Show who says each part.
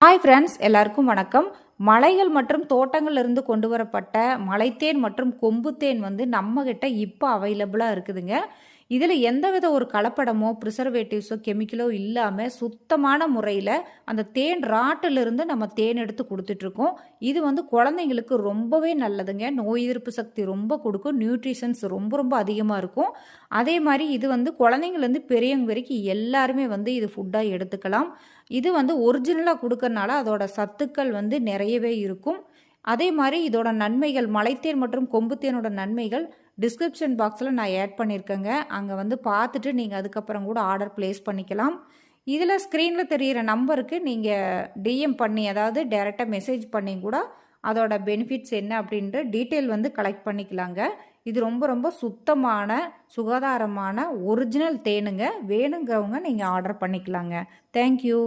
Speaker 1: Hi friends, எல்லாருக்கும் வணக்கம். மலைகள் மற்றும் தோட்டங்கள்லேருந்து கொண்டு வரப்பட்ட மலைத்தேன் மற்றும் கொம்புத்தேன் வந்து நம்மகிட்ட இப்போ அவைலபிளாக இருக்குதுங்க. இதில் எந்தவித ஒரு கலப்படமோ ப்ரிசர்வேட்டிவ்ஸோ கெமிக்கலோ இல்லாமல் சுத்தமான முறையில் அந்த தேன் ராட்டிலிருந்து நம்ம தேன் எடுத்து கொடுத்துட்ருக்கோம். இது வந்து குழந்தைங்களுக்கு ரொம்பவே நல்லதுங்க. நோய் எதிர்ப்பு சக்தி ரொம்ப கொடுக்கும். நியூட்ரிஷன்ஸ் ரொம்ப ரொம்ப அதிகமாக இருக்கும். அதே மாதிரி இது வந்து குழந்தைங்கள்லேருந்து பெரியவங்க வரைக்கும் எல்லாருமே வந்து இது ஃபுட்டாக எடுத்துக்கலாம். இது வந்து ஒரிஜினலாக கொடுக்கறனால அதோட சத்துக்கள் வந்து நிறையவே இருக்கும். அதே மாதிரி இதோட நன்மைகள் மலைத்தேன் மற்றும் கொம்புத்தேனோட நன்மைகள் டிஸ்கிரிப்ஷன் பாக்ஸில் நான் ஆட் பண்ணியிருக்கேங்க. அங்கே வந்து பார்த்துட்டு நீங்கள் அதுக்கப்புறம் கூட ஆர்டர் ப்ளேஸ் பண்ணிக்கலாம். இதில் ஸ்க்ரீனில் தெரிகிற நம்பருக்கு நீங்கள் டிஎம் பண்ணி, அதாவது டைரெக்டாக மெசேஜ் பண்ணி கூட அதோட பெனிஃபிட்ஸ் என்ன அப்படின்ற டீட்டெயில் வந்து கலெக்ட் பண்ணிக்கலாங்க. இது ரொம்ப ரொம்ப சுத்தமான சுகாதாரமான ஒரிஜினல் தேனுங்க. வேணுங்கிறவங்க நீங்கள் ஆர்டர் பண்ணிக்கலாங்க. தேங்க்யூ.